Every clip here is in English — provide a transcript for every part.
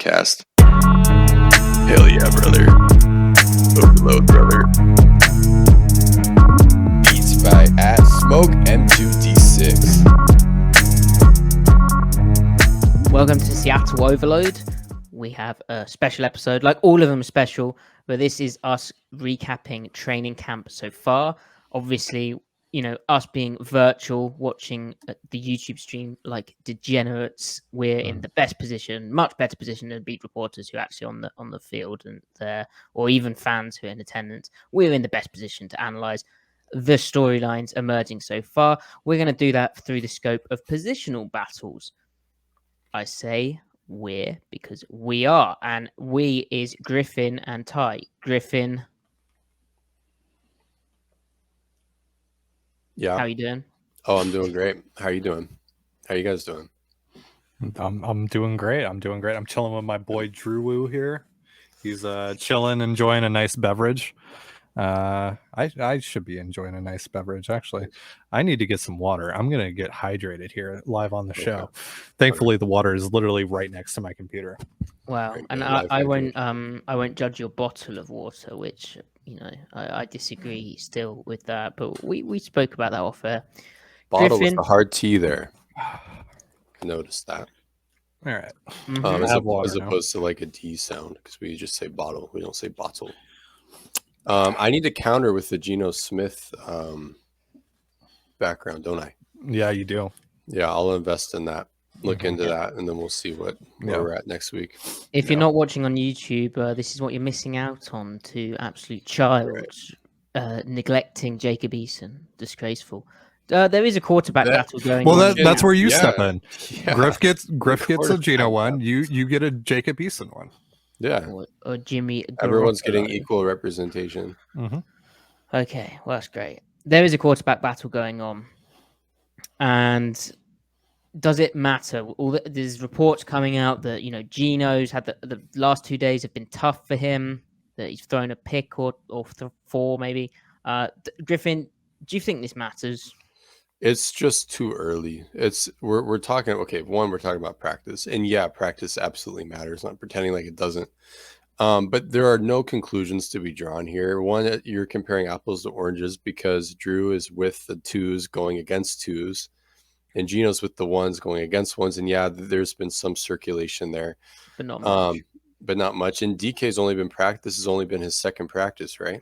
podcast. Hell yeah, brother. Overload, brother. Beats by @Smoke M2D6. Welcome to Seattle Overload. We have a special episode, like all of them special, but this is us recapping training camp so far. Obviously, you know, us being virtual, watching the YouTube stream like degenerates, we're in the best position, much better position than beat reporters who are actually on the field and there, or even fans who are in attendance. We're in the best position to analyze the storylines emerging so far. We're going to do that through the scope of positional battles. I say we're because we are, and we is Griffin and Ty. Griffin, Yeah. how you doing? Oh, I'm doing great. How are you doing? How you guys doing? I'm doing great. I'm chilling with my boy Drew Woo here. He's chilling, enjoying a nice beverage. I should be enjoying a nice beverage, actually. I need to get some water. I'm gonna get hydrated here live on the show. Thankfully, the water is literally right next to my computer. Wow, and I won't judge your bottle of water, which I disagree still with that. But we spoke about that off air. Bottle Griffin, with the hard T there. Notice that. All right. As opposed to like a D sound, because we just say bottle. We don't say bottle. I need to counter with the Geno Smith background, don't I? Yeah, you do. Yeah, I'll invest in that. Look into that, and then we'll see where we're at next week. If you're not watching on YouTube, this is what you're missing out on to absolute child neglecting Jacob Eason. Disgraceful. There is a quarterback battle going on. Well, that's where you step in. Yeah. Griff gets a Geno one. You get a Jacob Eason one. Yeah. Or Jimmy. Everyone's getting equal representation. Mm-hmm. Okay, well, that's great. There is a quarterback battle going on. And does it matter? There's reports coming out that, Geno's had the last 2 days have been tough for him, that he's thrown a pick or four maybe. Griffin, do you think this matters? It's just too early. We're talking we're talking about practice, and yeah, practice absolutely matters. Not pretending like it doesn't. But there are no conclusions to be drawn here. One, you're comparing apples to oranges because Drew is with the twos going against twos, and Geno's with the ones going against ones. And yeah, there's been some circulation there, But not much. But not much. And DK's only been this has only been his second practice, right?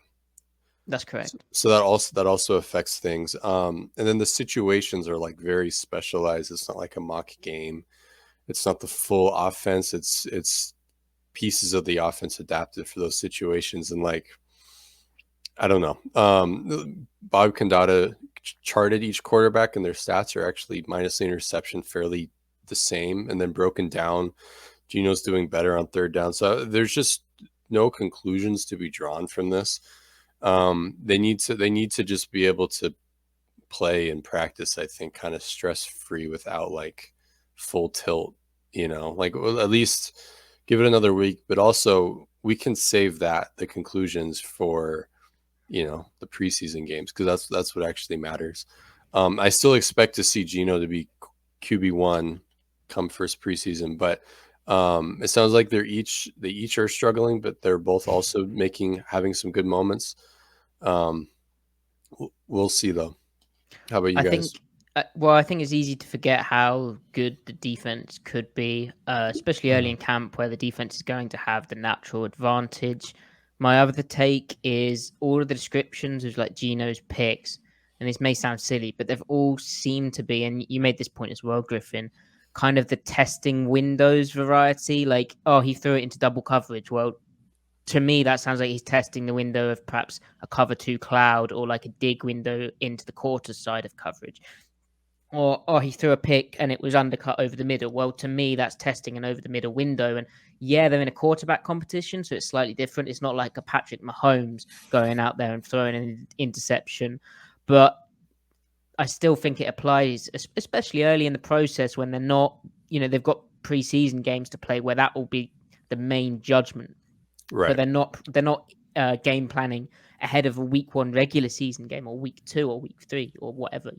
That's correct. So that also affects things. And then the situations are like very specialized. It's not like a mock game. It's not the full offense. It's pieces of the offense adapted for those situations. And like, I don't know. Bob Condata charted each quarterback, and their stats are actually minus the interception fairly the same, and then broken down. Geno's doing better on third down. So there's just no conclusions to be drawn from this. They need to just be able to play and practice, I think, kind of stress-free without like full tilt, like at least give it another week, but also we can save the conclusions for, the preseason games, because that's what actually matters. I still expect to see Geno to be QB1 come first preseason, but it sounds like they each are struggling, but they're both also having some good moments. We'll see though. How about you guys? I think it's easy to forget how good the defense could be, especially early in camp where the defense is going to have the natural advantage. My other take is all of the descriptions of like Geno's picks, and this may sound silly, but they've all seemed to be, and you made this point as well, Griffin, kind of the testing windows variety. Like, he threw it into double coverage. Well, to me, that sounds like he's testing the window of perhaps a cover 2 cloud or like a dig window into the quarter side of coverage. Or he threw a pick and it was undercut over the middle. Well, to me, that's testing an over the middle window. And yeah, they're in a quarterback competition, so it's slightly different. It's not like a Patrick Mahomes going out there and throwing an interception. But I still think it applies, especially early in the process when they're not, they've got preseason games to play where that will be the main judgment. Right. But they're not game planning ahead of a week 1 regular season game or week 2 or week 3 or whatever,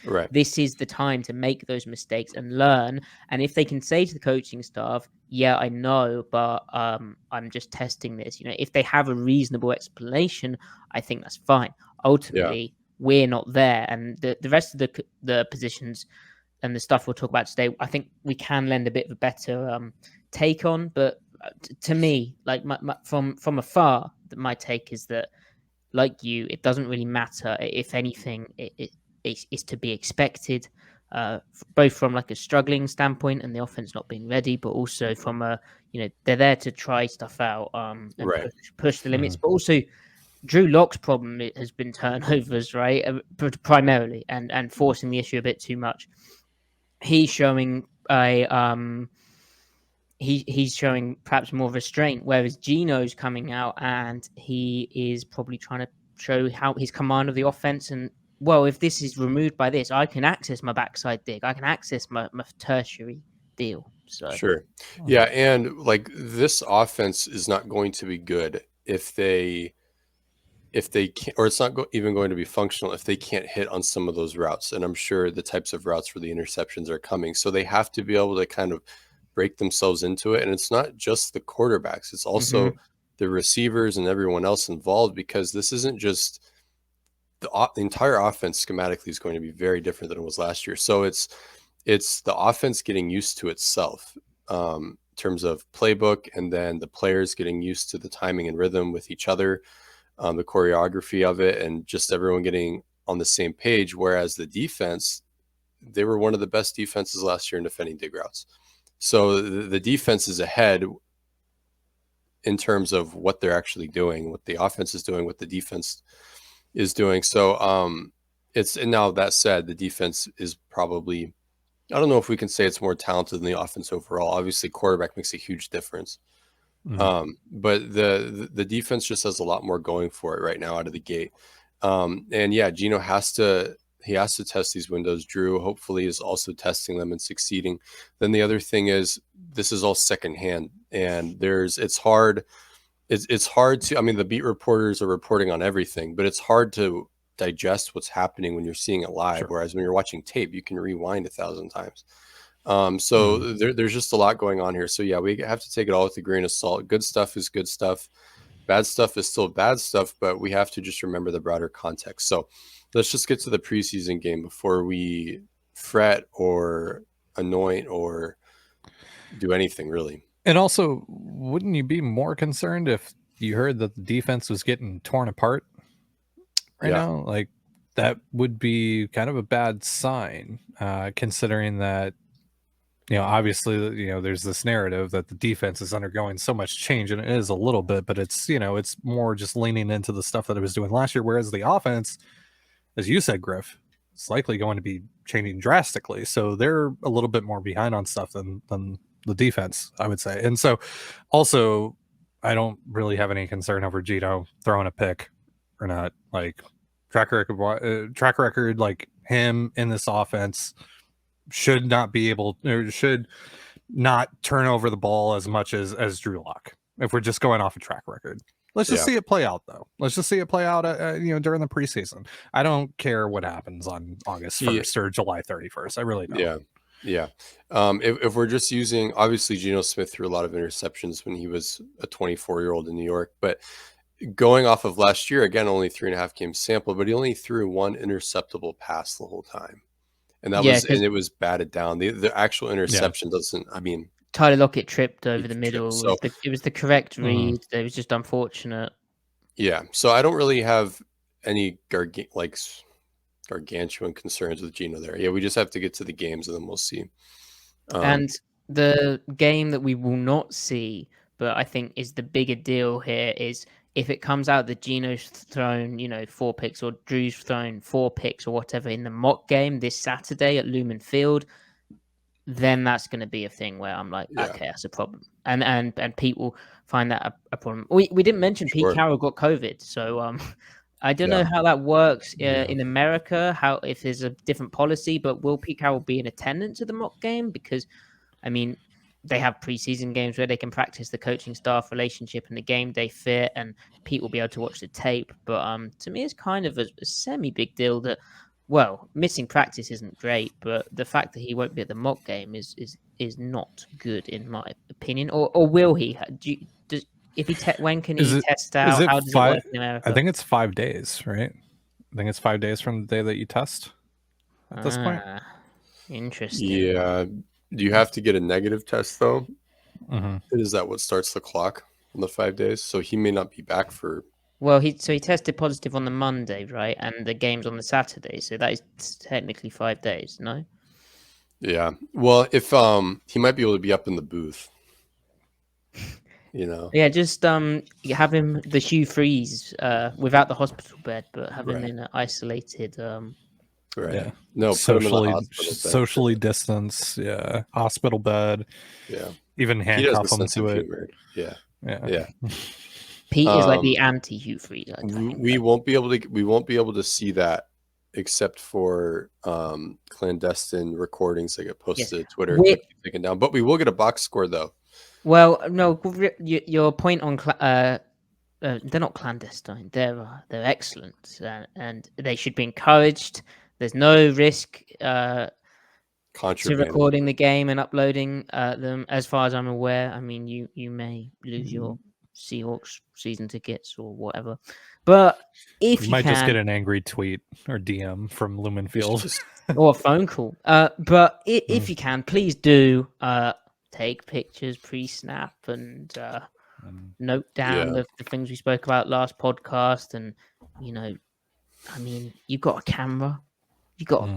Right. This is the time to make those mistakes and learn. And if they can say to the coaching staff, yeah, I know, but I'm just testing this, if they have a reasonable explanation, I think that's fine. Ultimately, we're not there. And the rest of the positions and the stuff we'll talk about today, I think we can lend a bit of a better take on. But to me, like from afar, my take is that, like you, it doesn't really matter. If anything, it's to be expected, both from like a struggling standpoint and the offense not being ready, but also from they're there to try stuff out and push the limits. But also, Drew Lock's problem has been turnovers, right? Primarily, and forcing the issue a bit too much. He's showing he's showing perhaps more restraint, whereas Geno's coming out and he is probably trying to show how his command of the offense. And well, if this is removed by this, I can access my backside dig, I can access my tertiary deal. So sure, yeah, and like this offense is not going to be good if they can't, or it's not even going to be functional if they can't hit on some of those routes. And I'm sure the types of routes where the interceptions are coming, so they have to be able to kind of break themselves into it. And it's not just the quarterbacks, it's also the receivers and everyone else involved, because this isn't just the entire offense schematically is going to be very different than it was last year. So it's the offense getting used to itself in terms of playbook, and then the players getting used to the timing and rhythm with each other, the choreography of it, and just everyone getting on the same page. Whereas the defense, they were one of the best defenses last year in defending dig routes. So the defense is ahead in terms of what they're actually doing, what the offense is doing, what the defense is doing. So and now that said, the defense is probably, I don't know if we can say it's more talented than the offense overall. Obviously, quarterback makes a huge difference. But the defense just has a lot more going for it right now out of the gate. And yeah, Geno has to test these windows. Drew hopefully is also testing them and succeeding. Then the other thing is, this is all secondhand, and it's hard to, I mean, the beat reporters are reporting on everything, but it's hard to digest what's happening when you're seeing it live. Sure. Whereas when you're watching tape, you can rewind 1,000 times. There's just a lot going on here. So yeah, we have to take it all with a grain of salt. Good stuff is good stuff. Bad stuff is still bad stuff, but we have to just remember the broader context. So let's just get to the preseason game before we fret or anoint or do anything really. And also, wouldn't you be more concerned if you heard that the defense was getting torn apart right now? Like, that would be kind of a bad sign, considering that, obviously, there's this narrative that the defense is undergoing so much change, and it is a little bit, but it's, it's more just leaning into the stuff that it was doing last year. Whereas the offense, as you said, Griff, it's likely going to be changing drastically. So they're a little bit more behind on stuff than the defense, I would say. And so also, I don't really have any concern over Geno throwing a pick or not. Like, track record, like him in this offense should not turn over the ball as much as Drew Lock, if we're just going off a track record. Let's just see it play out, though. Let's just see it play out, during the preseason. I don't care what happens on August 1st or July 31st. I really don't. Yeah. If we're just using, obviously, Geno Smith threw a lot of interceptions when he was a 24-year-old in New York, but going off of last year, again, only 3.5 games sample, but he only threw one interceptable pass the whole time. And it was batted down. The actual interception doesn't, I mean, Tyler Lockett tripped over the middle. So, it was the correct read. It was just unfortunate. Yeah. So I don't really have any gargantuan concerns with Geno there. Yeah, we just have to get to the games and then we'll see. And the game that we will not see, but I think is the bigger deal here, is if it comes out that Geno's thrown, 4 picks, or Drew's thrown 4 picks or whatever in the mock game this Saturday at Lumen Field, then that's going to be a thing where I'm like, okay, that's a problem. And Pete will find that a problem. We didn't mention Pete Carroll got COVID, so I don't know how that works in America, if there's a different policy, but will Pete Carroll be in attendance at the mock game? Because, I mean, they have preseason games where they can practice the coaching staff relationship and the game day fit, and Pete will be able to watch the tape. But to me, it's kind of a semi big deal that, well, missing practice isn't great, but the fact that he won't be at the mock game is not good in my opinion. Or will he? If he when can he test out? How does it work in America? I think it's 5 days, right? I think it's 5 days from the day that you test at this point. Interesting. Yeah. Do you have to get a negative test though? Mm-hmm. Is that what starts the clock on the 5 days? So he may not be back for. Well, he tested positive on the Monday, right? And the game's on the Saturday, so that is technically 5 days, no? Yeah. Well, if he might be able to be up in the booth. You know. Yeah, just have him the Hugh Freeze without the hospital bed, but have him in an isolated. Right. Yeah. No. Socially distance. Yeah. Hospital bed. Yeah. Even handcuff him to it. Yeah. Yeah. Pete is like the anti Hugh Freeze. We won't be able to see that except for clandestine recordings that get posted to Twitter taken down. But we will get a box score though. Well, no, your point on they're not clandestine. They're excellent, and they should be encouraged. There's no risk to recording the game and uploading them. As far as I'm aware, I mean, you may lose your Seahawks season tickets or whatever, but if you might can, just get an angry tweet or DM from Lumen Field or a phone call. But if you can, please do take pictures pre-snap and note down the things we spoke about last podcast. And I mean, you've got a camera, you got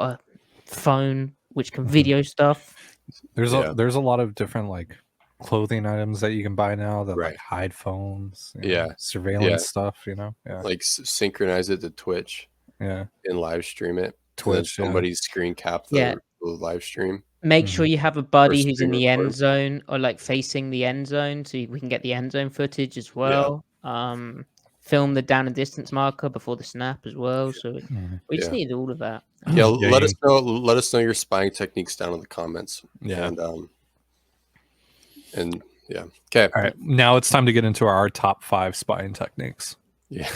a phone which can video stuff. There's a lot of different like clothing items that you can buy now that like hide phones, surveillance stuff, like synchronize it to Twitch, and live stream it. Twitch, somebody's screen cap the live stream. Make sure you have a buddy who's in the end zone or like facing the end zone, so we can get the end zone footage as well. Film the down and distance marker before the snap as well. So we just need all of that. Let us know. Let us know your spying techniques down in the comments. And okay. All right. Now it's time to get into our top 5 spying techniques. Yeah.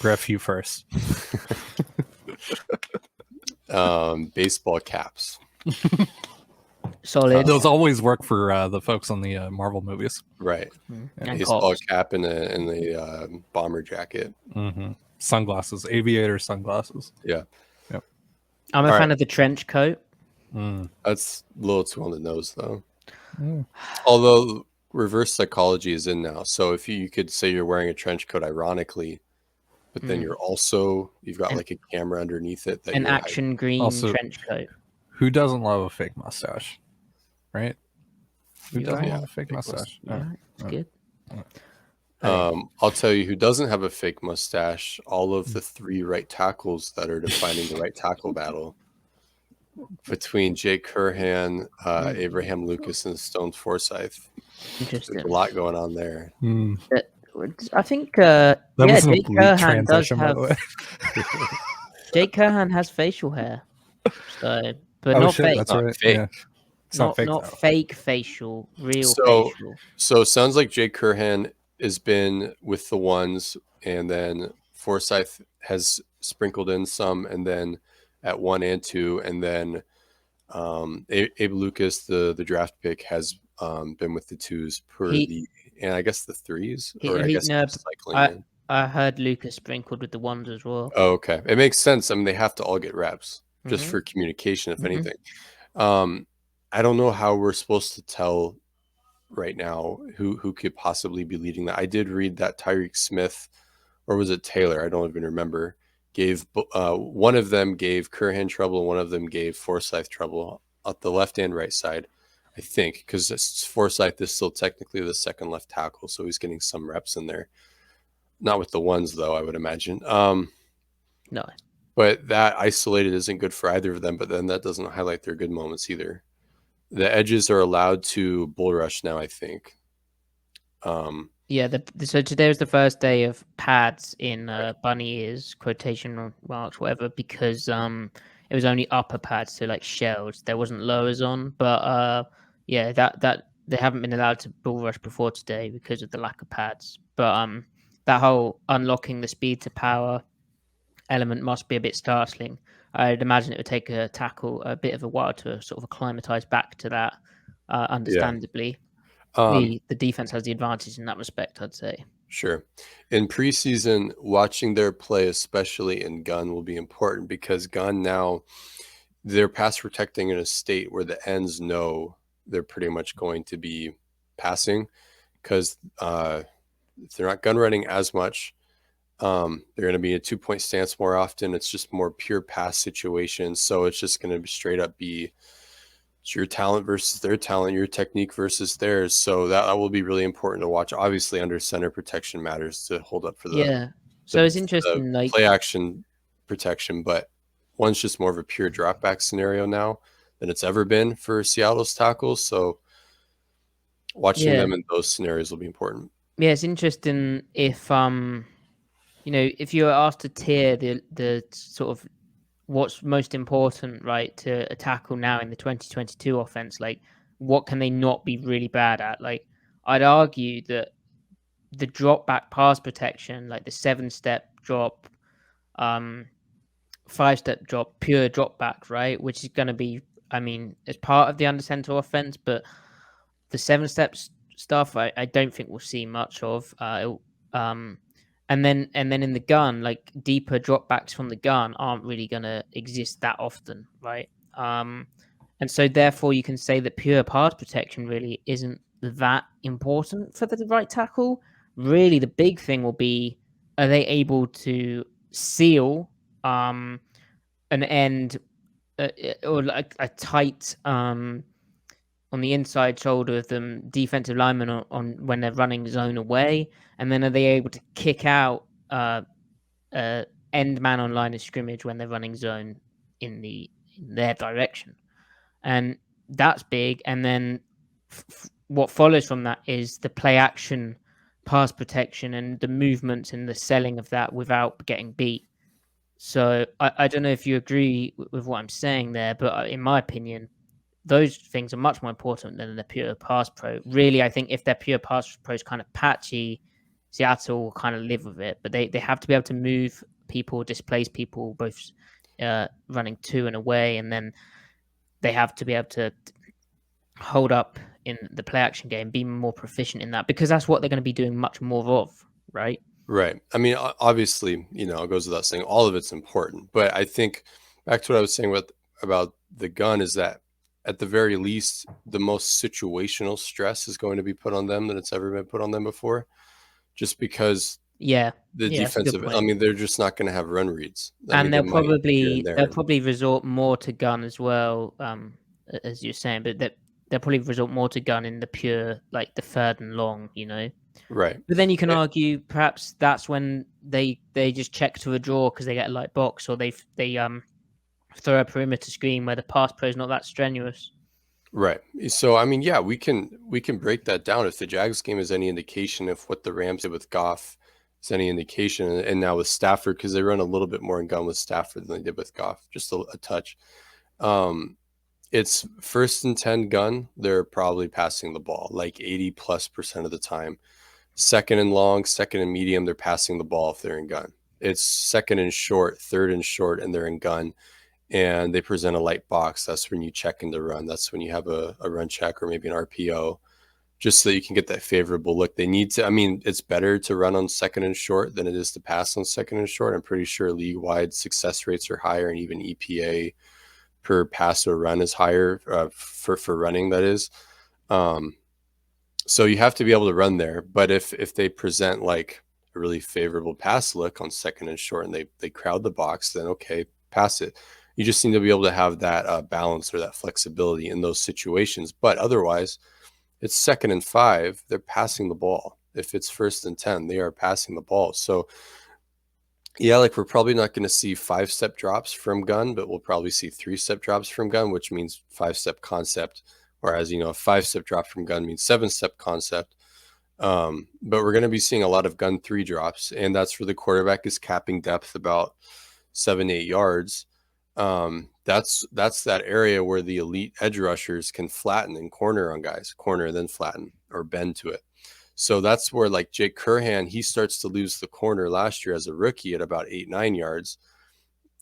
Griff, you first. Baseball caps. Solid. Those always work for the folks on the Marvel movies, right? And baseball cap and the bomber jacket. Sunglasses, aviator sunglasses. Yeah. Yep. I'm a fan of the trench coat. That's a little too on the nose, though. Although reverse psychology is in now, so if you could say you're wearing a trench coat, ironically, but then you've got like a camera underneath it. An action green trench coat. Who doesn't love a fake mustache, right? Who doesn't love a fake mustache? It's good. I'll tell you who doesn't have a fake mustache. All of the 3 right tackles that are defining the right tackle battle between Jake Curhan, Abraham Lucas, and Stone Forsyth. Interesting. There's a lot going on there. I think Jake Curhan does have. Jake Curhan has facial hair, so not fake. That's right. Fake. Yeah. It's not fake. Not fake facial, real facial. So it sounds like Jake Curhan has been with the ones, and then Forsyth has sprinkled in some, and then at 1 and 2, and then Abe Lucas, the draft pick, has been with the 2s and I guess the 3s. I heard Lucas sprinkled with the 1s as well. Oh, okay. It makes sense. I mean, they have to all get reps just for communication, if anything. I don't know how we're supposed to tell right now who could possibly be leading that. I did read that Tyreek Smith, or was it Taylor? I don't even remember. One of them gave Curhan trouble, and one of them gave Forsyth trouble at the left and right side, I think, because Forsyth is still technically the second left tackle, so he's getting some reps in there. Not with the 1s, though, I would imagine. No. But that isolated isn't good for either of them, but then that doesn't highlight their good moments either. The edges are allowed to bull rush now, I think. So today was the first day of pads in bunny ears, quotation marks, whatever, because it was only upper pads, so like shells. There wasn't lowers on, but Yeah, that they haven't been allowed to bull rush before today because of the lack of pads. But that whole unlocking the speed to power element must be a bit startling. I'd imagine it would take a tackle a bit of a while to sort of acclimatize back to that. Yeah. Understandably, Um, the defense has the advantage in that respect, I'd say. Sure. In preseason, watching their play, especially in gun, will be important because gun now, they're pass protecting in a state where the ends know they're pretty much going to be passing because they're not gun running as much. They're going to be a 2-point stance more often. It's just more pure pass situations. So it's just going to be straight up be it's your talent versus their talent, your technique versus theirs. So that will be really important to watch. Obviously, under center protection matters to hold up for Yeah. So the, it's interesting, like, play action protection, but one's just more of a pure drop back scenario now than it's ever been for Seattle's tackles. So watching yeah, them in those scenarios will be important. yeah, it's interesting if if you were asked to tier the sort of what's most important, right, to a tackle now in the 2022 offense, like what can they not be really bad at? Like, I'd argue that the drop back pass protection, like the 7-step drop, 5-step drop, pure drop back, right, which is going to be, I mean, as part of the under center offense, but the 7 steps stuff, I don't think we'll see much of. And then in the gun, like deeper dropbacks from the gun aren't really gonna exist that often, right? And so therefore you can say that pure pass protection really isn't that important for the right tackle. Really, the big thing will be, are they able to seal an end or like a tight on the inside shoulder of them defensive linemen on when they're running zone away, and then are they able to kick out end man on line of scrimmage when they're running zone in their direction, and that's big. And then what follows from that is the play action pass protection and the movements and the selling of that without getting beat. So I don't know if you agree with what I'm saying there, but in my opinion, those things are much more important than the pure pass pro. Really, I think if their pure pass pro is kind of patchy, Seattle will kind of live with it. But they have to be able to move people, displace people, both running to and away, and then they have to be able to hold up in the play action game, be more proficient in that, because that's what they're going to be doing much more of, right? Right. I mean, obviously, it goes without saying, all of it's important. But I think back to what I was saying about the gun is that at the very least, the most situational stress is going to be put on them than it's ever been put on them before. Just because Yeah, the that's a good defensive, I point. mean, they're just not going to have run reads. I And mean, they might here and there. they'll probably resort more to gun as well, as you're saying, but they'll probably resort more to gun in the pure, like the third and long, Right. But then you can argue perhaps that's when they just check to a draw because they get a light box, or they throw a perimeter screen where the pass pro is not that strenuous. Right. So I mean, yeah, we can break that down. If the Jags game is any indication of what the Rams did with Goff is any indication, and now with Stafford, because they run a little bit more in gun with Stafford than they did with Goff, just a touch. It's 1st and 10 gun. They're probably passing the ball like 80+% of the time. 2nd and long, 2nd and medium, they're passing the ball if they're in gun. It's 2nd and short, 3rd and short, and they're in gun. And they present a light box. That's when you check in the run. That's when you have a run check or maybe an RPO, just so that you can get that favorable look. They need to, I mean, it's better to run on 2nd and short than it is to pass on 2nd and short. I'm pretty sure league-wide success rates are higher, and even EPA per pass or run is higher for running, that is. So you have to be able to run there. But if they present like a really favorable pass look on 2nd and short and they crowd the box, then okay, pass it. You just need to be able to have that balance or that flexibility in those situations. But otherwise, it's 2nd and 5. They're passing the ball. If it's 1st and 10, they are passing the ball. So, yeah, like we're probably not going to see 5-step drops from gun, but we'll probably see 3-step drops from gun, which means 5-step concept. Whereas, a 5-step drop from gun means 7-step concept. But we're going to be seeing a lot of gun 3 drops, and that's where the quarterback is capping depth about 7-8 yards. That's that area where the elite edge rushers can flatten and corner on guys, corner and then flatten or bend to it. So that's where like Jake Curhan, he starts to lose the corner last year as a rookie at about 8-9 yards,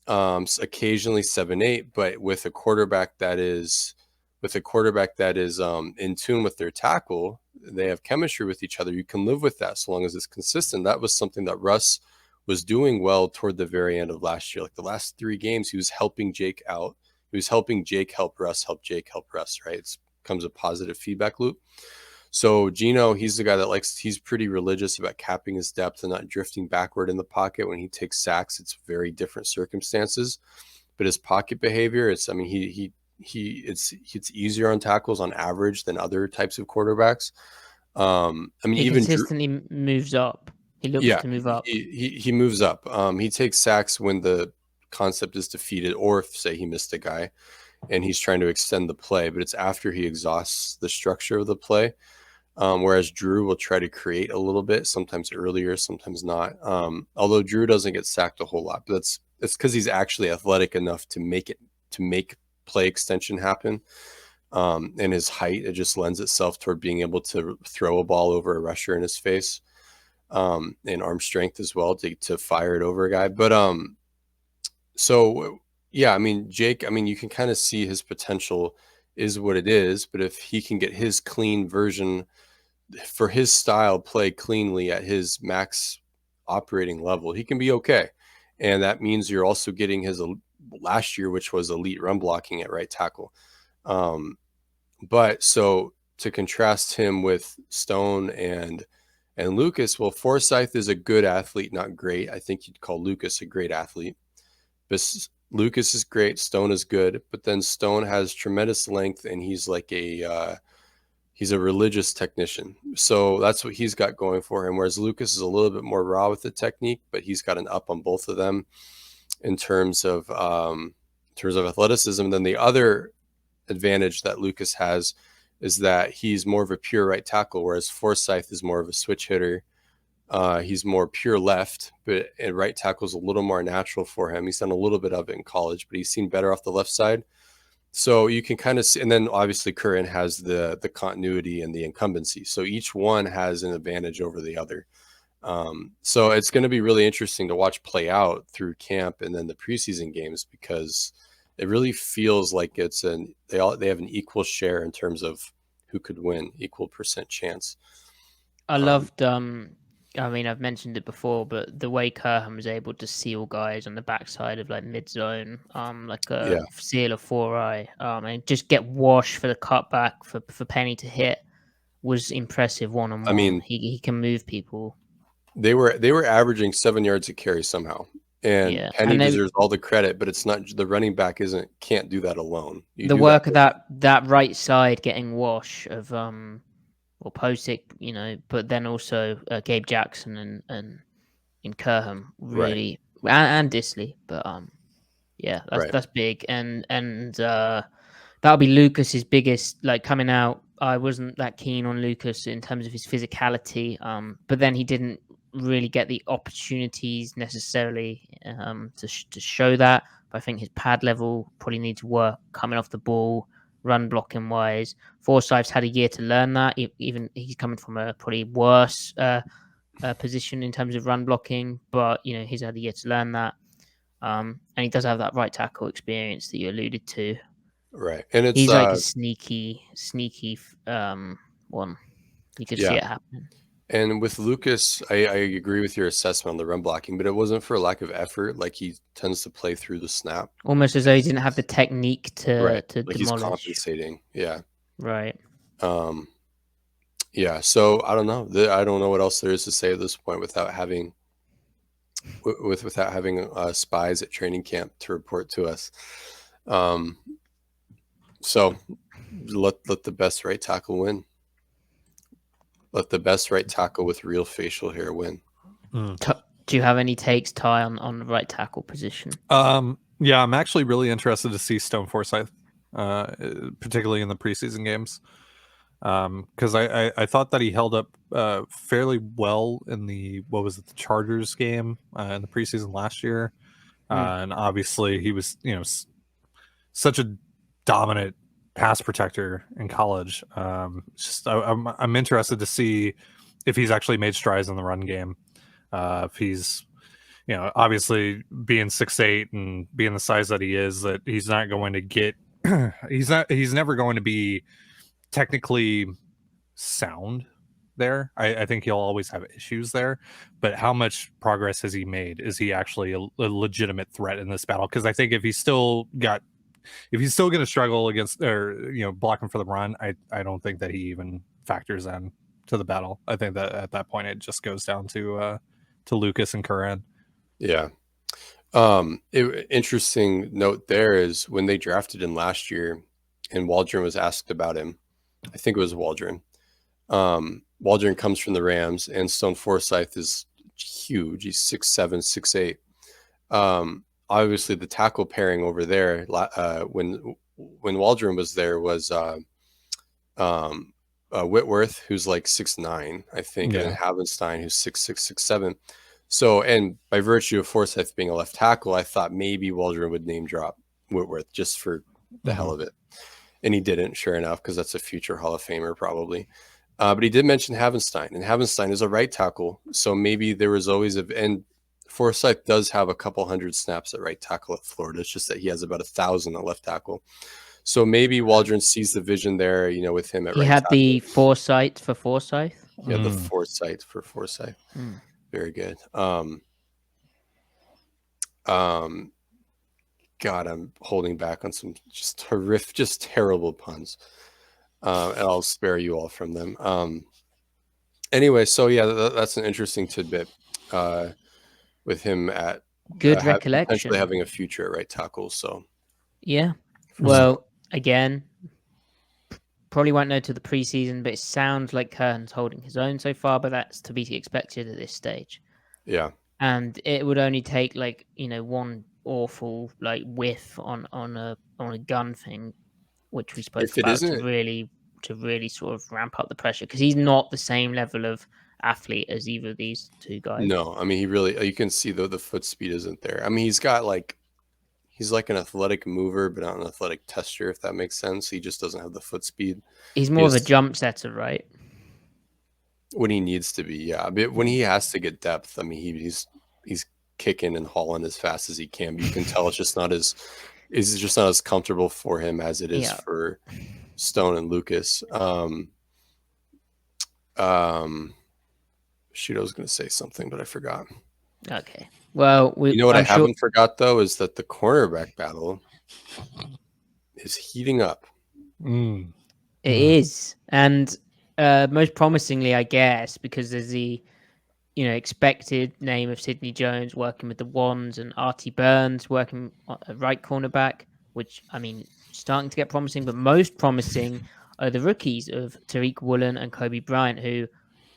occasionally 7-8, but with a quarterback that is in tune with their tackle, they have chemistry with each other. You can live with that so long as it's consistent. That was something that Russ was doing well toward the very end of last year. Like the last 3 games, he was helping Jake out. He was helping Jake help Russ, help Jake help Russ, right? It becomes a positive feedback loop. So Geno, he's the guy that he's pretty religious about capping his depth and not drifting backward in the pocket. When he takes sacks, it's very different circumstances. But his pocket behavior, it's easier on tackles on average than other types of quarterbacks. He even consistently moves up. He looks to move up. He moves up. He takes sacks when the concept is defeated, or if, say, he missed a guy and he's trying to extend the play, but it's after he exhausts the structure of the play. Whereas Drew will try to create a little bit, sometimes earlier, sometimes not. Although Drew doesn't get sacked a whole lot, but it's because he's actually athletic enough to make play extension happen. And his height, it just lends itself toward being able to throw a ball over a rusher in his face, and arm strength as well to fire it over a guy. But so yeah, Jake, you can kind of see his potential is what it is, but if he can get his clean version for his style, play cleanly at his max operating level, he can be okay. And that means you're also getting his last year, which was elite run blocking at right tackle. But so to contrast him with Stone and Lucas, well, Forsyth is a good athlete, not great. I think you'd call Lucas a great athlete. But Lucas is great. Stone is good. But then Stone has tremendous length, and he's like he's a religious technician. So that's what he's got going for him. Whereas Lucas is a little bit more raw with the technique, but he's got an up on both of them in terms of athleticism. Then the other advantage that Lucas has is that he's more of a pure right tackle, whereas Forsyth is more of a switch hitter. He's more pure left, but right tackle is a little more natural for him. He's done a little bit of it in college, but he's seen better off the left side. So you can kind of see, and then obviously Curran has the continuity and the incumbency. So each one has an advantage over the other. So it's going to be really interesting to watch play out through camp and then the preseason games, because it really feels like they have an equal share in terms of who could win, equal % chance. I loved I've mentioned it before, but the way Curhan was able to seal guys on the backside of like mid zone, like a seal of 4-eye, and just get Wash for the cutback for Penny to hit was impressive one on one. He can move people. They were averaging 7 yards a carry somehow. And Penny deserves all the credit, but it's not the running back can't do that alone. The work of that right side getting Wash of or Posick, but then also Gabe Jackson and Curhan really, right. and Disley, but that's big, and that'll be Lucas's biggest coming out. I wasn't that keen on Lucas in terms of his physicality, but then he didn't really get the opportunities necessarily to show that. But I think his pad level probably needs work coming off the ball, run blocking wise. Forsyth's had a year to learn that. Even he's coming from a probably worse position in terms of run blocking, but he's had a year to learn that. And he does have that right tackle experience that you alluded to. Right, and he's like a sneaky one. You could see it happen. And with Lucas, I agree with your assessment on the run blocking, but it wasn't for a lack of effort. Like, he tends to play through the snap. Almost as though he didn't have the technique to demolish. He's compensating. Yeah. Right. Yeah. So I don't know. I don't know what else there is to say at this point without having spies at training camp to report to us. So let the best right tackle win. Let the best right tackle with real facial hair win. Do you have any takes, Ty, on the right tackle position? Yeah, I'm actually really interested to see Stone Forsyth, particularly in the preseason games, because I thought that he held up fairly well in the Chargers game in the preseason last year. And obviously he was, such a dominant pass protector in college. I'm interested to see if he's actually made strides in the run game. If he's, obviously being 6'8" and being the size that he is, that he's not going to get, he's never going to be technically sound there. I think he'll always have issues there, but how much progress has he made? Is he actually a legitimate threat in this battle? Because I think if he's still going to struggle against, or blocking for the run, I don't think that he even factors in to the battle. I think that at that point it just goes down to Lucas and Curran. Yeah. Interesting note there is when they drafted him last year and Waldron was asked about him. I think it was Waldron. Waldron comes from the Rams, and Stone Forsythe is huge. He's 6'7", 6'8". Obviously the tackle pairing over there, when Waldron was there, was Whitworth, who's like 6'9", I think, and Havenstein, who's 6'6", 6'7". So, and by virtue of Forsythe being a left tackle, I thought maybe Waldron would name drop Whitworth just for the hell of it. And he didn't, sure enough, because that's a future Hall of Famer probably. But he did mention Havenstein, and Havenstein is a right tackle. So maybe there was always and Forsythe does have a couple hundred snaps at right tackle at Florida. It's just that he has about 1,000 at left tackle. So maybe Waldron sees the vision there, with him at right tackle. He had the foresight for Forsythe. Yeah, the foresight for Forsythe. Very good. God, I'm holding back on some just terrible puns. And I'll spare you all from them. Anyway, so yeah, that's an interesting tidbit with him at good recollection, potentially having a future at right tackle. So yeah, well, again, probably won't know till the preseason, but it sounds like Curran's holding his own so far. But that's to be expected at this stage. Yeah, and it would only take one awful whiff on a gun thing, which we spoke about, to really sort of ramp up the pressure, because he's not the same level of athlete as either of these two guys. No, I mean, you can see though the foot speed isn't there. I mean, he's like an athletic mover, but not an athletic tester, if that makes sense. He just doesn't have the foot speed. He's more of a jump setter, right? When he needs to be, yeah. But when he has to get depth, I mean, he's kicking and hauling as fast as he can. But you can tell it's just not as comfortable for him as it is for Stone and Lucas. Shoot, I was going to say something, but I forgot. Okay. Well, what I haven't forgot though is that the cornerback battle is heating up. It is, and most promisingly, I guess, because there's the expected name of Sidney Jones working with the Wands and Artie Burns working at right cornerback, which, I mean, starting to get promising, but most promising are the rookies of Tariq Woolen and Kobe Bryant, who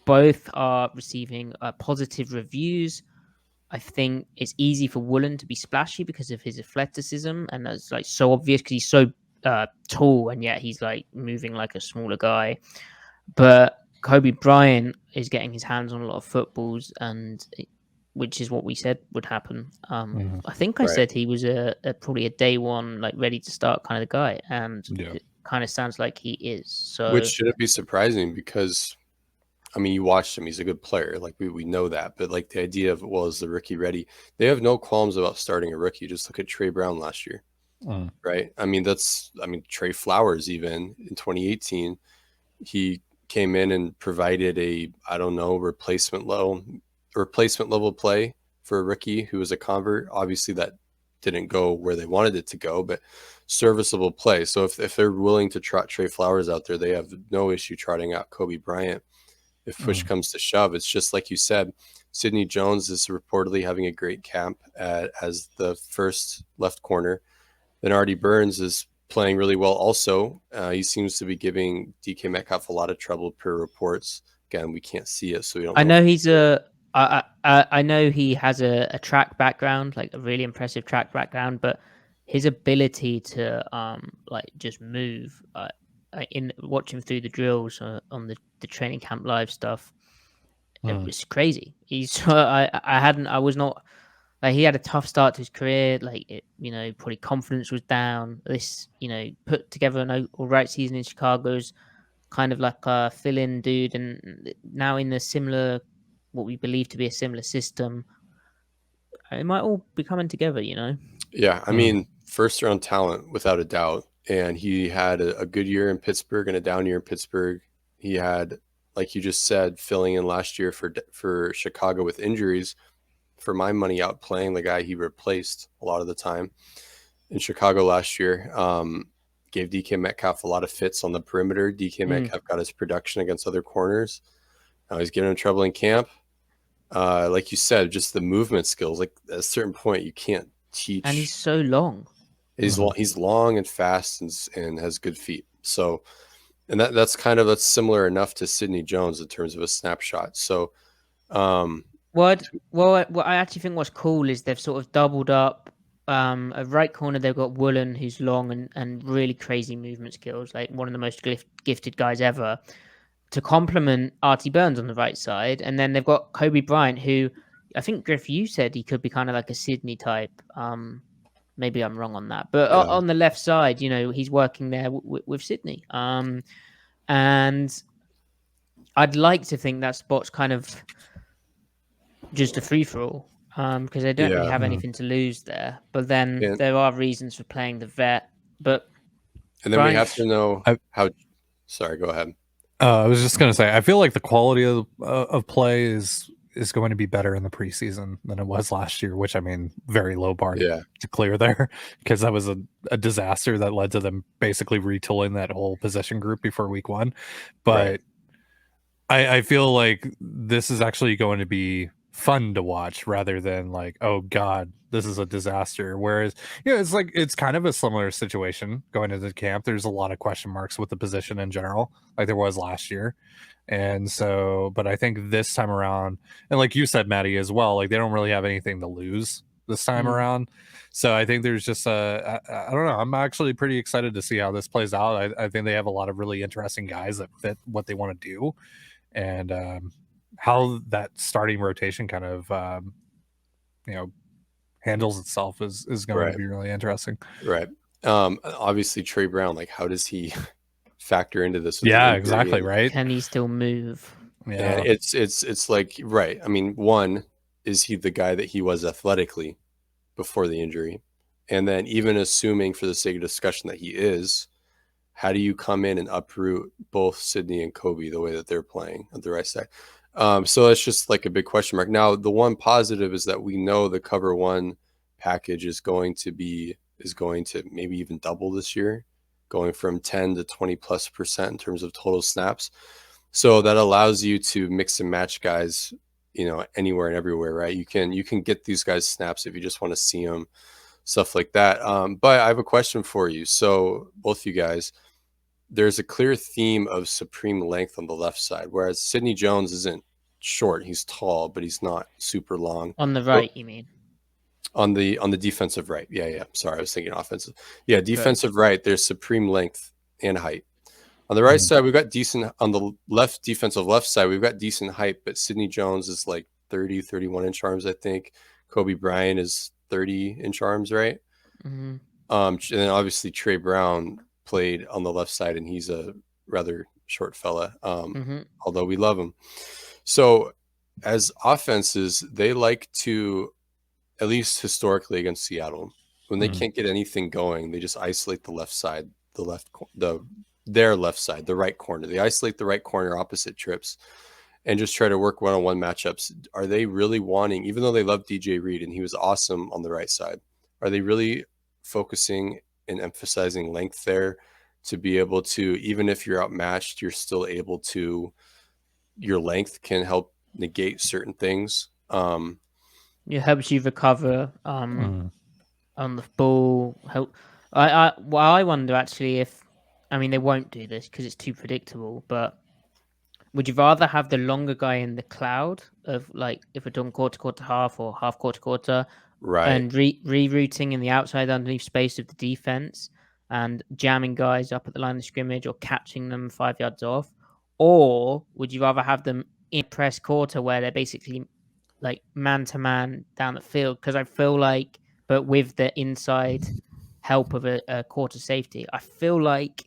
both are receiving positive reviews. I think it's easy for Woolen to be splashy because of his athleticism, and that's so obvious because he's so tall, and yet he's moving like a smaller guy. But Kobe Bryant is getting his hands on a lot of footballs, which is what we said would happen. I think I said he was probably a day one, ready to start kind of the guy, and it kind of sounds like he is. So, which shouldn't be surprising because, I mean, you watched him; he's a good player. We know that, but the idea of is the rookie ready? They have no qualms about starting a rookie. Just look at Trey Brown last year, right? I mean, Trey Flowers even in 2018, he came in and provided a replacement level play for a rookie who was a convert. Obviously that didn't go where they wanted it to go, but serviceable play. So if they're willing to trot Trey Flowers out there, they have no issue trotting out Kobe Bryant if push comes to shove. It's just like you said, Sidney Jones is reportedly having a great camp as the first left corner. Then Artie Burns is playing really well also. He seems to be giving DK Metcalf a lot of trouble per reports. Again, we can't see it, so we don't know. I know he has a track background, a really impressive track background, but his ability to just move, in watching through the drills on the training camp live stuff, it was crazy. I was not Like he had a tough start to his career. Probably confidence was down. This, put together an all right season in Chicago's kind of like a fill-in dude, and now in a similar, what we believe to be a similar system, it might all be coming together. Yeah, I mean, first round talent without a doubt, and he had a good year in Pittsburgh and a down year in Pittsburgh. He had, like you just said, filling in last year for Chicago with injuries. For my money, out playing the guy he replaced a lot of the time in Chicago last year. Gave DK Metcalf a lot of fits on the perimeter. DK Metcalf got his production against other corners. Now he's getting in trouble in camp. Like you said, just the movement skills. Like at a certain point, you can't teach. And he's so long. He's long and fast and has good feet. So, and that's similar enough to Sidney Jones in terms of a snapshot. So, what I actually think what's cool is they've sort of doubled up. A right corner, they've got Woolen, who's long and really crazy movement skills, like one of the most gifted guys ever, to complement Artie Burns on the right side. And then they've got Kobe Bryant, who I think, Griff, you said he could be kind of like a Sydney type. Maybe I'm wrong on that. But on the left side, he's working there with Sydney. And I'd like to think that spot's kind of just a free-for-all. Because they don't really have anything to lose there. But then there are reasons for playing the vet. And then we have to know how. Sorry, go ahead. I was just going to say, I feel like the quality of play is going to be better in the preseason than it was last year, which, I mean, very low bar to clear there, because that was a disaster that led to them basically retooling that whole position group before week 1. But I feel like this is actually going to be fun to watch rather than like, oh God, this is a disaster. Whereas, it's kind of a similar situation going into camp. There's a lot of question marks with the position in general, like there was last year. And so, but I think this time around, and like you said, Matty, as well, like they don't really have anything to lose this time around. So I think there's just I don't know. I'm actually pretty excited to see how this plays out. I think they have a lot of really interesting guys that fit what they want to do. And how that starting rotation kind of handles itself is going to be really interesting. Right. Obviously Trey Brown, like how does he factor into this? Yeah, exactly. Right. Can he still move? Yeah. And it's like, right. I mean, one, is he the guy that he was athletically before the injury? And then even assuming for the sake of discussion that he is, how do you come in and uproot both Sydney and Kobe the way that they're playing at the right side? So it's just like a big question mark. Now, the one positive is that we know the cover one package is going to maybe even double this year, going from 10 to 20+% in terms of total snaps. So that allows you to mix and match guys, anywhere and everywhere, right? You can get these guys snaps if you just want to see them, stuff like that. But I have a question for you. So both you guys, there's a clear theme of supreme length on the left side, whereas Sidney Jones isn't short. He's tall, but he's not super long. On the right, you mean? On the defensive right. Yeah. Sorry, I was thinking offensive. Yeah, defensive right, there's supreme length and height. On the right side, we've got decent. On the defensive left side, we've got decent height, but Sidney Jones is like 30, 31 inch arms, I think. Kobe Bryant is 30 inch arms, right? Mm-hmm. And then obviously Trey Brown played on the left side, and he's a rather short fella, although we love him. So as offenses, they like to, at least historically against Seattle, when they can't get anything going, they just isolate the left side, their left side, the right corner. They isolate the right corner opposite trips and just try to work one-on-one matchups. Are they really wanting, even though they love DJ Reed and he was awesome on the right side, are they really focusing and emphasizing length there to be able to, even if you're outmatched, you're still able to, your length can help negate certain things. It helps you recover on the ball. I wonder actually if, I mean, they won't do this because it's too predictable, but would you rather have the longer guy in the cloud of, like, if we're talking quarter half or half quarter, right, and rerouting in the outside underneath space of the defense and jamming guys up at the line of scrimmage or catching them 5 yards off? Or would you rather have them in press quarter where they're basically like man to man down the field, because I feel like, but with the inside help of a quarter safety, I feel like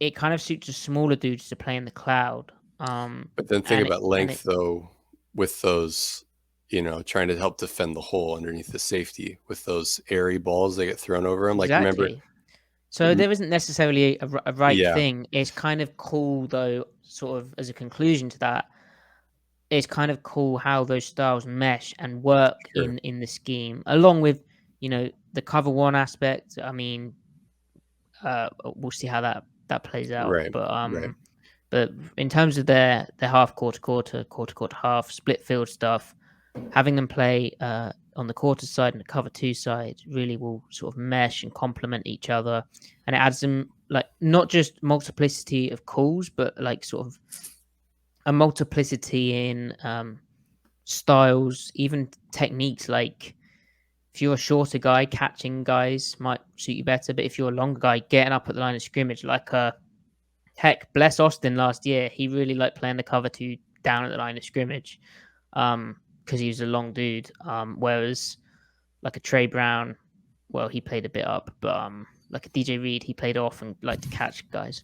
it kind of suits the smaller dudes to play in the cloud. But then think And about and length though, with those, trying to help defend the hole underneath the safety with those airy balls that get thrown over them. Like remember, exactly. So there isn't necessarily a right yeah, thing. It's kind of cool though, sort of as a conclusion to that. It's kind of cool how those styles mesh and work sure, in the scheme, along with the cover one aspect. I mean, we'll see how that plays out. right, right, But in terms of their half quarter half split field stuff, having them play on the quarter side and the cover two side really will sort of mesh and complement each other, and it adds them like not just multiplicity of calls, but like sort of a multiplicity in styles, even techniques. Like if you're a shorter guy, catching guys might suit you better, but if you're a longer guy, getting up at the line of scrimmage, like heck, bless Austin last year, he really liked playing the cover two down at the line of scrimmage, because he was a long dude. Whereas like a Trey Brown, well, he played a bit up, but like a DJ Reed, he played off and liked to catch guys.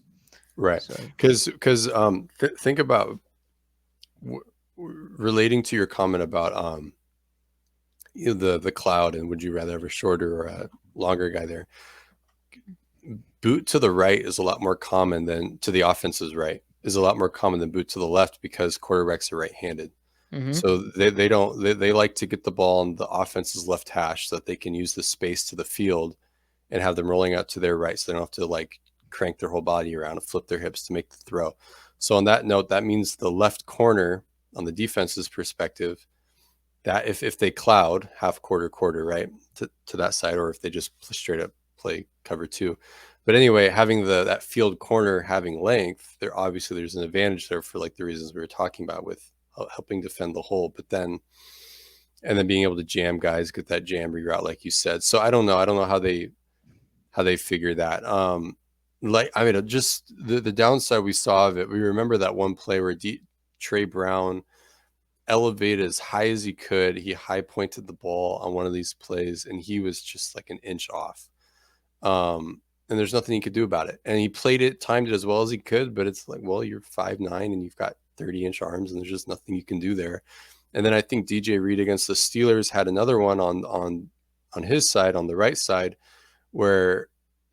right. So Because think about relating to your comment about the cloud, and would you rather have a shorter or a longer guy there? Boot to the right is a lot more common than to the offense's right is a lot more common than boot to the left, because quarterbacks are right-handed. So they like to get the ball on the offense's left hash so that they can use the space to the field and have them rolling out to their right, so they don't have to like crank their whole body around and flip their hips to make the throw. So on that note, that means the left corner on the defense's perspective, that if they cloud half quarter, right, to that side, or if they just straight up play cover two. But anyway, having that field corner having length, there's an advantage there for like the reasons we were talking about with helping defend the hole, but then being able to jam guys, get that jam reroute like you said. So I don't know how they figure that. Just the downside we saw of it, we remember that one play where Trey Brown elevated as high as he could. He high pointed the ball on one of these plays, and he was just like an inch off. And there's nothing he could do about it. And he timed it as well as he could, but it's like, well, you're 5'9" and you've got 30-inch arms, and there's just nothing you can do there. And then I think DJ Reed against the Steelers had another one on his side, on the right side, where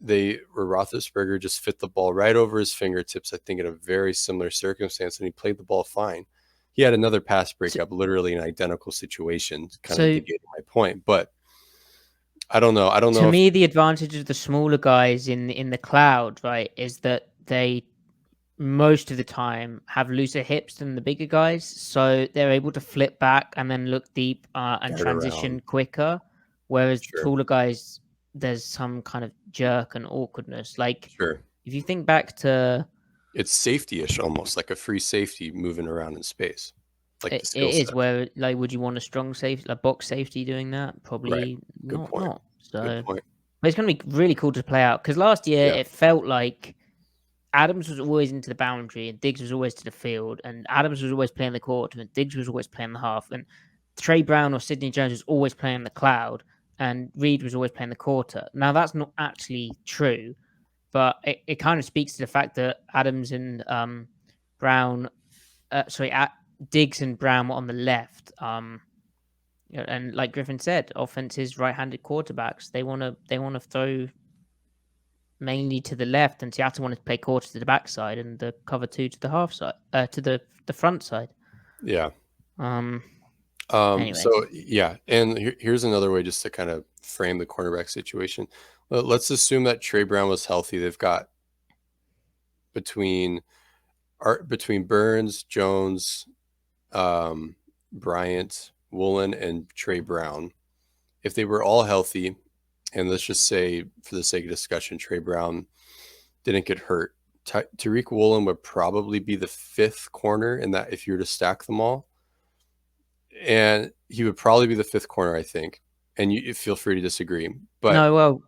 Roethlisberger just fit the ball right over his fingertips, I think in a very similar circumstance, and he played the ball fine. He had another pass breakup, literally an identical situation, kind of negating my point. But I don't know. To me, the advantage of the smaller guys in the cloud, right, is that they most of the time have looser hips than the bigger guys, so they're able to flip back and then look deep and transition quicker. Whereas the taller guys, there's some kind of jerk and awkwardness. Like if you think back to, it's safety-ish, almost like a free safety moving around in space. Like it is where, like, would you want a strong safety, like box safety doing that? Probably not. So but it's going to be really cool to play out, because last year it felt like Adams was always into the boundary and Diggs was always to the field, and Adams was always playing the quarter and Diggs was always playing the half, and Trey Brown or Sidney Jones was always playing the cloud and Reed was always playing the quarter. Now that's not actually true, but it kind of speaks to the fact that Adams and Diggs and Brown were on the left. And like Griffin said, offenses right-handed quarterbacks, they want to throw mainly to the left, and Seattle wanted to play quarter to the backside and the cover two to the half side, to the front side. Yeah. Anyways. So yeah, and here's another way just to kind of frame the cornerback situation. Let's assume that Trey Brown was healthy. They've got between Burns, Jones, Bryant, Woolen, and Trey Brown. If they were all healthy, and let's just say, for the sake of discussion, Trey Brown didn't get hurt, Tariq Woolen would probably be the fifth corner in that, if you were to stack them all. And he would probably be the fifth corner, I think. and you feel free to disagree. But No,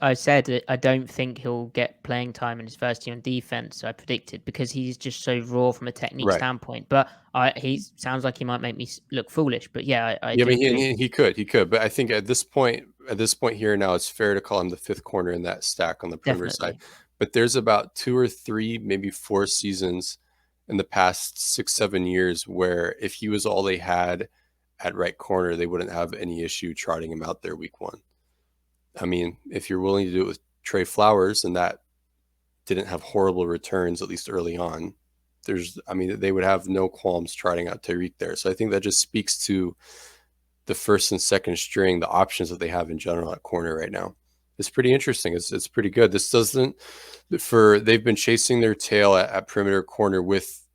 I said I don't think he'll get playing time in his first year on defense. I predicted because he's just so raw from a technique right. standpoint. But he sounds like he might make me look foolish. But yeah, I Yeah, I do mean, agree. he could, but I think at this point here now, it's fair to call him the fifth corner in that stack on the perimeter side. Definitely. But there's about 2 or 3, maybe 4 seasons in the past 6, 7 years where if he was all they had at right corner, they wouldn't have any issue trotting him out there week 1. I mean, if you're willing to do it with Trey Flowers and that didn't have horrible returns, at least early on, they would have no qualms trotting out Tyreek there. So I think that just speaks to the first and second string, the options that they have in general at corner right now. It's pretty interesting. It's pretty good. They've been chasing their tail at perimeter corner with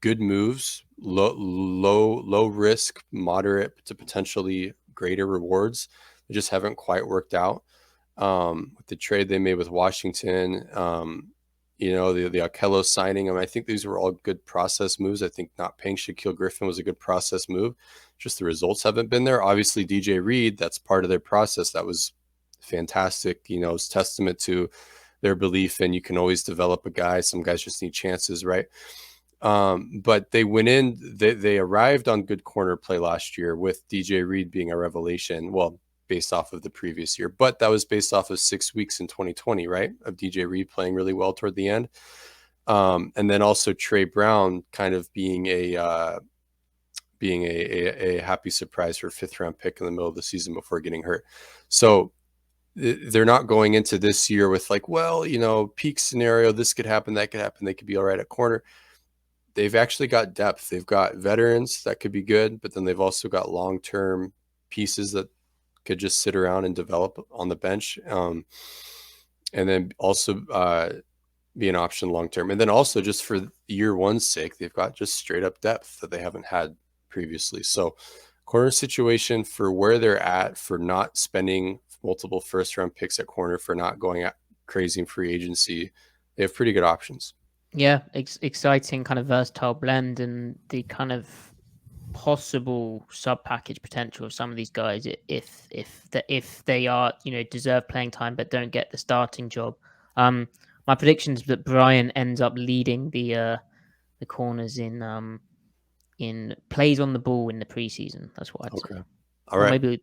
good moves, low risk, moderate to potentially greater rewards. They just haven't quite worked out. With the trade they made with Washington, the Okello signing, I think these were all good process moves. I think not paying Shaquille Griffin was a good process move. Just the results haven't been there. Obviously, DJ Reed, that's part of their process. That was fantastic. It's testament to their belief in you can always develop a guy. Some guys just need chances, right? But they went in, they arrived on good corner play last year with DJ Reed being a revelation. Well, based off of the previous year, but that was based off of 6 weeks in 2020, right? Of DJ Reed playing really well toward the end. And then also Trey Brown kind of being a happy surprise for 5th round pick in the middle of the season before getting hurt. So they're not going into this year with peak scenario, this could happen, that could happen. They could be all right at corner. They've actually got depth. They've got veterans that could be good, but then they've also got long-term pieces that could just sit around and develop on the bench, and then also be an option long term. And then also just for year one's sake, they've got just straight up depth that they haven't had previously. So corner situation for where they're at, for not spending multiple first round picks at corner, for not going at crazy in free agency, they have pretty good options. Yeah, exciting kind of versatile blend, and the kind of possible sub package potential of some of these guys if they are deserve playing time but don't get the starting job. My prediction is that Brian ends up leading the corners in plays on the ball in the preseason. That's what I'd say. All right. Or maybe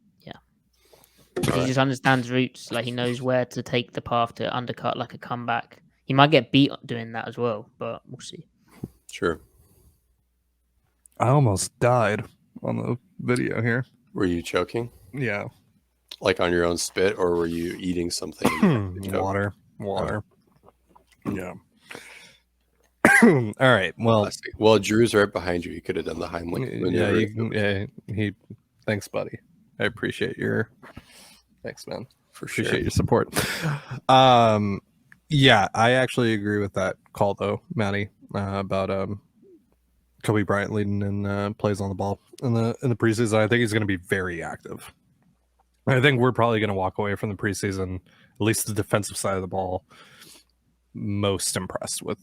he just understands routes, like he knows where to take the path to undercut like a comeback. He might get beat doing that as well, but we'll see. Sure. I almost died on the video here. Were you choking? Yeah. Like on your own spit, or were you eating something? Water. Yeah. All right. Well, Drew's right behind you. You could have done the Heimlich. Thanks, buddy. I appreciate your. Thanks, man. Appreciate your support. Yeah, I actually agree with that call though, Matty, about Kobe Bryant leading in plays on the ball in the preseason. I think he's going to be very active. I think we're probably going to walk away from the preseason, at least the defensive side of the ball, most impressed with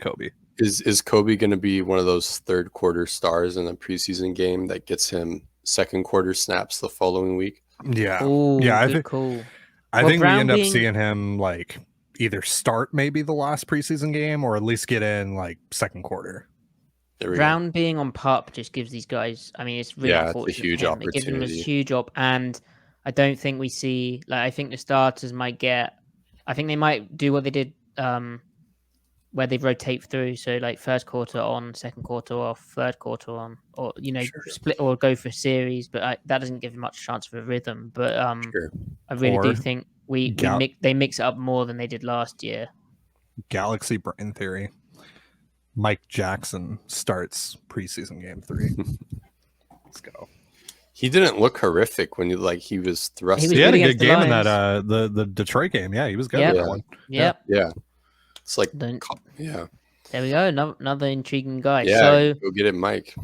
Kobe. Is Kobe going to be one of those third quarter stars in a preseason game that gets him second quarter snaps the following week? Yeah. Ooh, yeah, I think cool. I think we end up seeing him like either start maybe the last preseason game or at least get in like second quarter. Brown being on PUP just gives these guys, I mean, it's really unfortunate. It's a huge opportunity. It gives them a huge and I don't think we see, I think the starters might I think they might do what they did where they rotate through. So like first quarter on, second quarter off, third quarter on, or, split or go for series, but that doesn't give much chance for a rhythm. But I really do think they mix it up more than they did last year. Galaxy brain theory. Mike Jackson starts preseason game 3. Let's go. He didn't look horrific when he was thrusting. He had a good game in that the Detroit game. Yeah, he was good. That one. Yeah. It's like There we go. Another intriguing guy. Yeah, so go get it, Mike.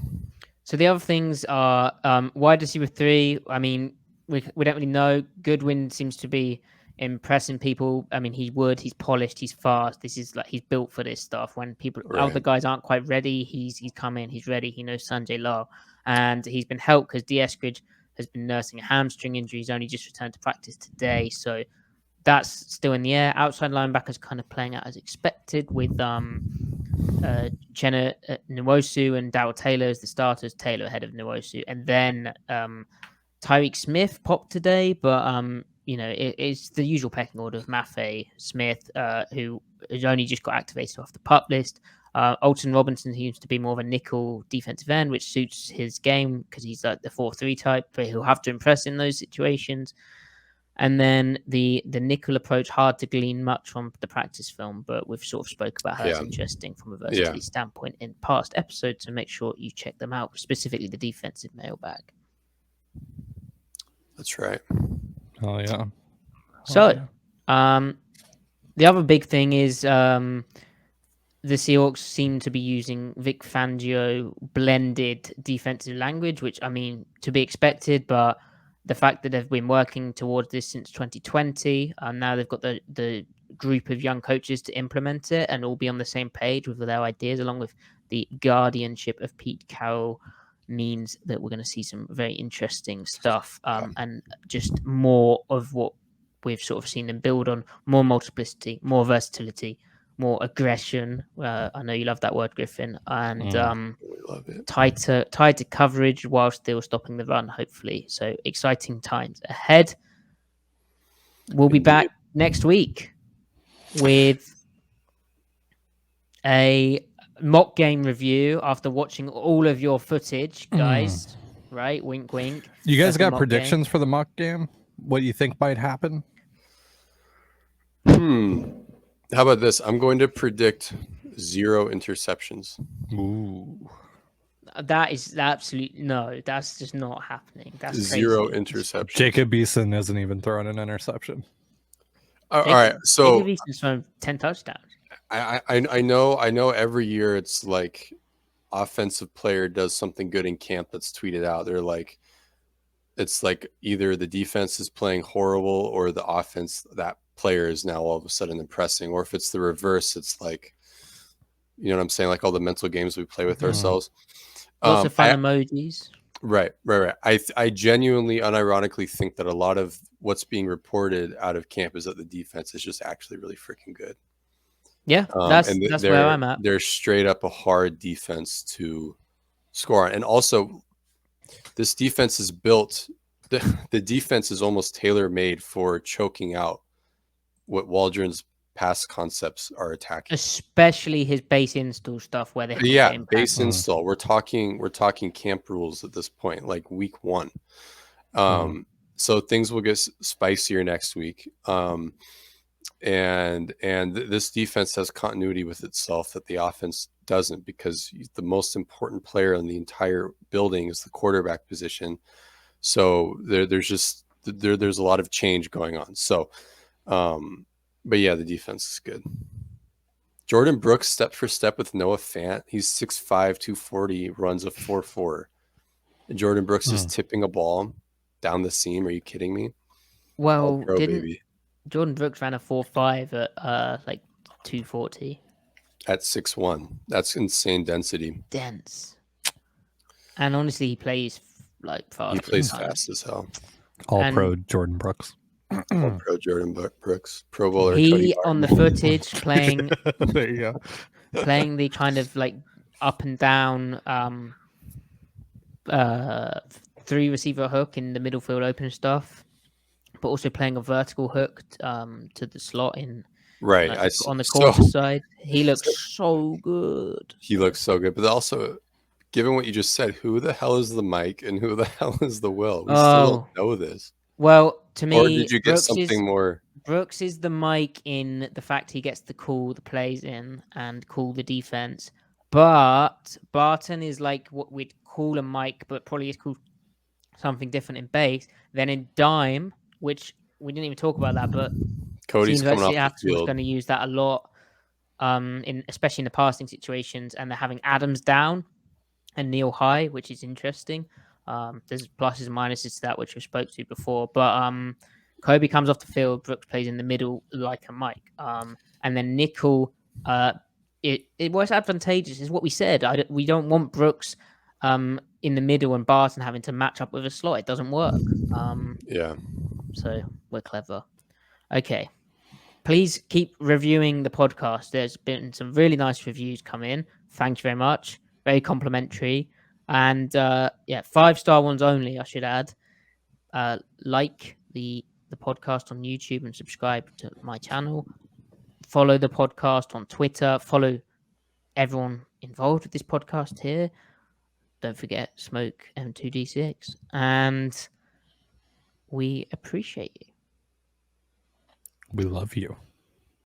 So the other things are wide receiver 3. I mean, we don't really know. Goodwin seems to be impressing people. I mean, he's polished, he's fast. This is he's built for this stuff. When other guys aren't quite ready, he's come in, he's ready. He knows Sanjay Lal, and he's been helped because D. Eskridge has been nursing a hamstring injury. He's only just returned to practice today, so that's still in the air. Outside linebackers kind of playing out as expected with Geno Nwosu and Darrell Taylor as the starters. Taylor ahead of Nwosu, and then Tyreek Smith popped today, but it's the usual pecking order of Maffei, Smith, who has only just got activated off the pup list. Alton Robinson seems to be more of a nickel defensive end, which suits his game because he's like the 4-3 type, but he'll have to impress in those situations. And then the nickel approach, hard to glean much from the practice film, but we've sort of spoke about how it's interesting from a versatility standpoint in past episodes, so make sure you check them out, specifically the defensive mailbag. That's right. Oh, yeah. The other big thing is the Seahawks seem to be using Vic Fangio blended defensive language, which, I mean, to be expected, but the fact that they've been working towards this since 2020, and now they've got the group of young coaches to implement it and all be on the same page with their ideas, along with the guardianship of Pete Carroll, means that we're going to see some very interesting stuff and just more of what we've sort of seen them build on: more multiplicity, more versatility, more aggression. I know you love that word, Griffin, and We love it. tighter coverage while still stopping the run, hopefully. So exciting times ahead. We'll be back next week with a mock game review after watching all of your footage, guys. Right? Wink, wink. You guys got predictions for the mock game? What you think might happen? How about this? I'm going to predict 0 interceptions. Ooh. That is absolutely no. That's just not happening. That's 0 crazy. interceptions. Jacob Eason hasn't even thrown an interception. All right. So Jacob Eason's thrown 10 touchdowns. I know every year it's like offensive player does something good in camp that's tweeted out. They're like, it's like either the defense is playing horrible or the offense, that player is now all of a sudden impressing. Or if it's the reverse, it's like, you know what I'm saying? Like all the mental games we play with ourselves. Lots of fun emojis. Right. I genuinely, unironically think that a lot of what's being reported out of camp is that the defense is just actually really freaking good. Yeah, that's where I'm at. They're straight up a hard defense to score on. And also, this defense is built, the defense is almost tailor-made for choking out what Waldron's past concepts are attacking. Especially his base install stuff where they have base install. We're talking camp rules at this point, like week 1. So things will get spicier next week. And this defense has continuity with itself that the offense doesn't, because the most important player in the entire building is the quarterback position. So there's a lot of change going on. So, but yeah, the defense is good. Jordan Brooks step for step with Noah Fant. He's 6'5", 240, runs a 4.4. And Jordan Brooks is tipping a ball down the seam. Are you kidding me? Well, baby. Jordan Brooks ran a 4.5 at like 240 at 6'1". That's insane density. Dense. And honestly, he plays like fast. He plays fast as hell. Pro Jordan Brooks. All pro Jordan Brooks. Pro Bowler. He on the footage playing. There you go. Playing the kind of like up and down 3 receiver hook in the middle field open stuff, but also playing a vertical hook to the slot in on the corner side. He looks so good. He looks so good, but also, given what you just said, who the hell is the Mike and who the hell is the Will? We still don't know this. Well, to me, or did you get something more? Brooks is the Mike in the fact he gets to call the plays in and call the defense. But Barton is like what we'd call a Mike, but probably is called something different in base. Then in dime, which we didn't even talk about that, but Cody's coming off the field. Is going to use that a lot, especially in the passing situations. And they're having Adams down and Neil high, which is interesting. There's pluses and minuses to that, which we spoke to before. But Kobe comes off the field. Brooks plays in the middle like a Mike. And then nickel, it was advantageous, is what we said. We don't want Brooks in the middle and Barton having to match up with a slot. It doesn't work. Yeah. So we're clever. Okay. Please keep reviewing the podcast. There's been some really nice reviews come in. Thank you very much. Very complimentary. And 5-star ones only, I should add. Like the podcast on YouTube and subscribe to my channel. Follow the podcast on Twitter. Follow everyone involved with this podcast here. Don't forget Smoke M2D6. And we appreciate you. We love you.